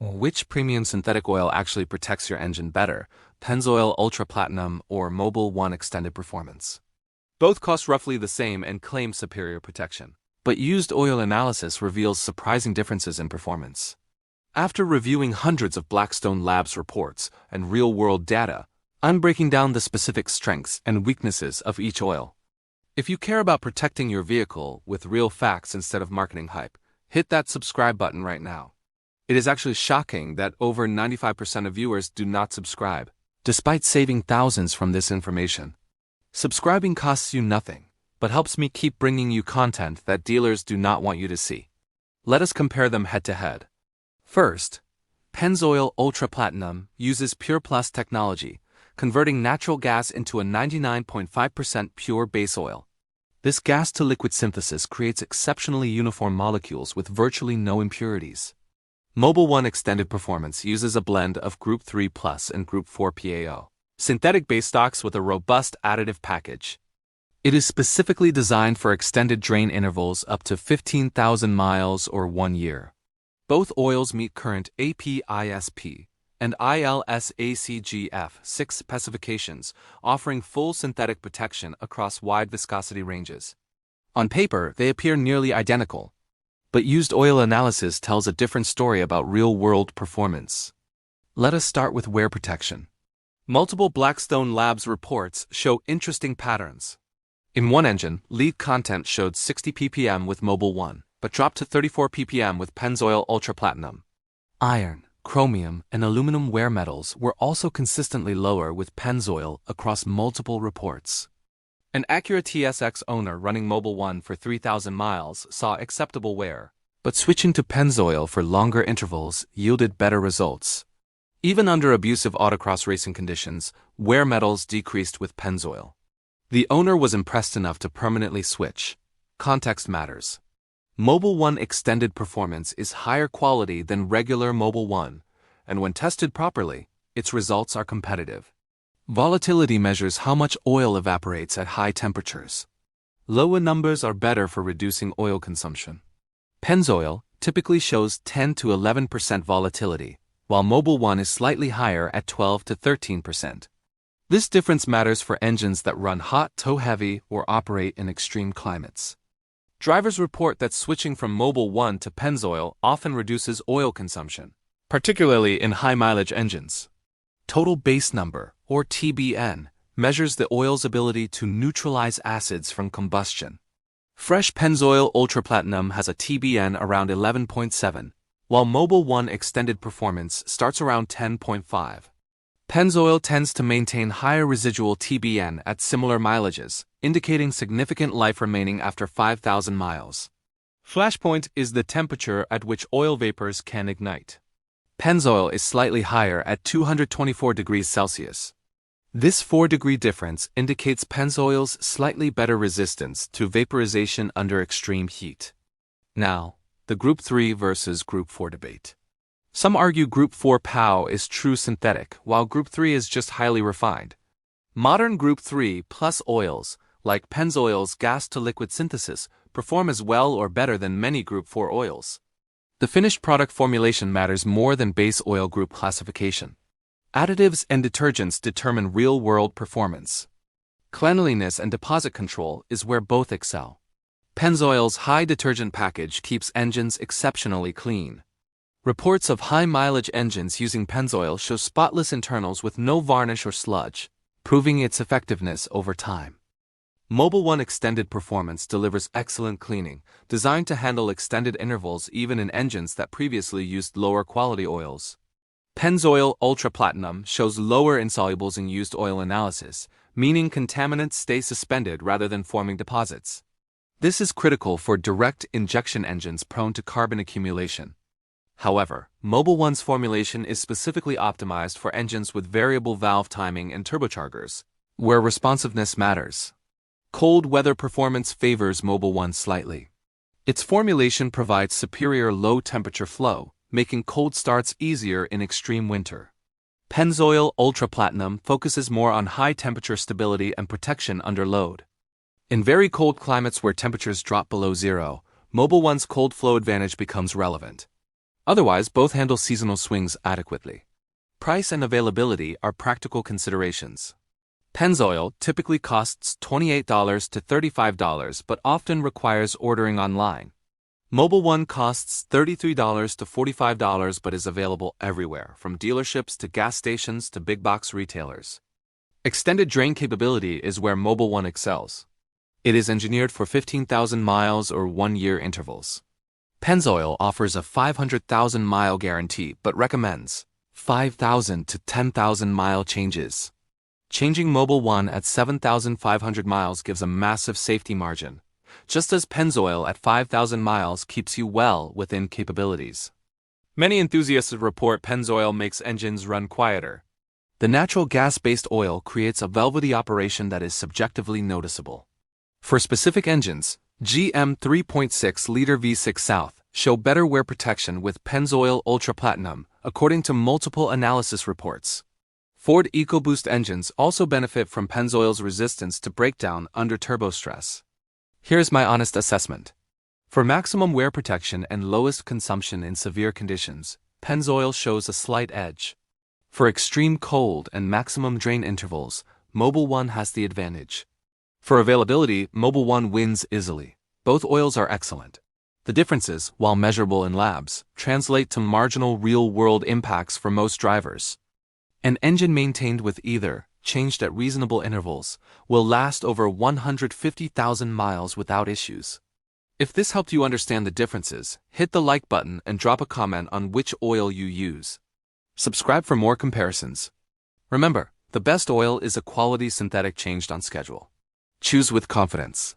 Which premium synthetic oil actually protects your engine better, Pennzoil Ultra Platinum or Mobil 1 Extended Performance? Both cost roughly the same and claim superior protection, but used oil analysis reveals surprising differences in performance. After reviewing hundreds of Blackstone Labs reports and real-world data, I'm breaking down the specific strengths and weaknesses of each oil. If you care about protecting your vehicle with real facts instead of marketing hype, hit that subscribe button right now. It is actually shocking that over 95% of viewers do not subscribe, despite saving thousands from this information. Subscribing costs you nothing, but helps me keep bringing you content that dealers do not want you to see. Let us compare them head to head. First, Pennzoil Ultra Platinum uses Pure Plus technology, converting natural gas into a 99.5% pure base oil. This gas-to-liquid synthesis creates exceptionally uniform molecules with virtually no impurities. Mobil 1 Extended Performance uses a blend of Group 3 Plus and Group 4 PAO, synthetic base stocks with a robust additive package. It is specifically designed for extended drain intervals up to 15,000 miles or 1 year. Both oils meet current APISP and ILSACGF 6 specifications, offering full synthetic protection across wide viscosity ranges. On paper, they appear nearly identical, but used oil analysis tells a different story about real-world performance. Let us start with wear protection. Multiple Blackstone Labs reports show interesting patterns. In one engine, lead content showed 60 ppm with Mobil 1, but dropped to 34 ppm with Pennzoil Ultra Platinum. Iron, chromium, and aluminum wear metals were also consistently lower with Pennzoil across multiple reports. An Acura TSX owner running Mobil 1 for 3,000 miles saw acceptable wear, but switching to Pennzoil for longer intervals yielded better results. Even under abusive autocross racing conditions, wear metals decreased with Pennzoil. The owner was impressed enough to permanently switch. Context matters. Mobil 1 Extended Performance is higher quality than regular Mobil 1, and when tested properly, its results are competitive. Volatility measures how much oil evaporates at high temperatures. Lower numbers are better for reducing oil consumption. Pennzoil typically shows 10 to 11% volatility, while Mobil 1 is slightly higher at 12 to 13%. This difference matters for engines that run hot, tow-heavy, or operate in extreme climates. Drivers report that switching from Mobil 1 to Pennzoil often reduces oil consumption, particularly in high-mileage engines. Total base number, or TBN, measures the oil's ability to neutralize acids from combustion. Fresh Pennzoil Ultra Platinum has a TBN around 11.7, while Mobil 1 Extended Performance starts around 10.5. Pennzoil tends to maintain higher residual TBN at similar mileages, indicating significant life remaining after 5,000 miles. Flashpoint is the temperature at which oil vapors can ignite. Pennzoil is slightly higher at 224 degrees Celsius. This 4-degree difference indicates Pennzoil's slightly better resistance to vaporization under extreme heat. Now, the Group 3 versus Group 4 debate. Some argue Group 4 PAO is true synthetic, while Group 3 is just highly refined. Modern Group 3 plus oils, like Pennzoil's gas-to-liquid synthesis, perform as well or better than many Group 4 oils. The finished product formulation matters more than base oil group classification. Additives and detergents determine real-world performance. Cleanliness and deposit control is where both excel. Pennzoil's high detergent package keeps engines exceptionally clean. Reports of high-mileage engines using Pennzoil show spotless internals with no varnish or sludge, proving its effectiveness over time. Mobil 1 Extended Performance delivers excellent cleaning, designed to handle extended intervals even in engines that previously used lower-quality oils. Pennzoil Ultra Platinum shows lower insolubles in used oil analysis, meaning contaminants stay suspended rather than forming deposits. This is critical for direct injection engines prone to carbon accumulation. However, Mobil 1's formulation is specifically optimized for engines with variable valve timing and turbochargers, where responsiveness matters. Cold weather performance favors Mobil 1 slightly. Its formulation provides superior low-temperature flow, making cold starts easier in extreme winter. Pennzoil Ultra Platinum focuses more on high-temperature stability and protection under load. In very cold climates where temperatures drop below zero, Mobil 1's cold flow advantage becomes relevant. Otherwise, both handle seasonal swings adequately. Price and availability are practical considerations. Pennzoil typically costs $28 to $35 but often requires ordering online. Mobil One costs $33 to $45 but is available everywhere, from dealerships to gas stations to big box retailers. Extended drain capability is where Mobil One excels. It is engineered for 15,000 miles or 1-year intervals. Pennzoil offers a 500,000-mile guarantee but recommends 5,000 to 10,000 mile changes. Changing Mobil One at 7,500 miles gives a massive safety margin, just as Pennzoil at 5,000 miles keeps you well within capabilities. Many enthusiasts report Pennzoil makes engines run quieter. The natural gas-based oil creates a velvety operation that is subjectively noticeable. For specific engines, GM 3.6-liter V6 South show better wear protection with Pennzoil Ultra Platinum, according to multiple analysis reports. Ford EcoBoost engines also benefit from Pennzoil's resistance to breakdown under turbo stress. Here's my honest assessment. For maximum wear protection and lowest consumption in severe conditions, Pennzoil shows a slight edge. For extreme cold and maximum drain intervals, Mobil One has the advantage. For availability, Mobil One wins easily. Both oils are excellent. The differences, while measurable in labs, translate to marginal real-world impacts for most drivers. An engine maintained with either, changed at reasonable intervals, will last over 150,000 miles without issues. If this helped you understand the differences, hit the like button and drop a comment on which oil you use. Subscribe for more comparisons. Remember, the best oil is a quality synthetic changed on schedule. Choose with confidence.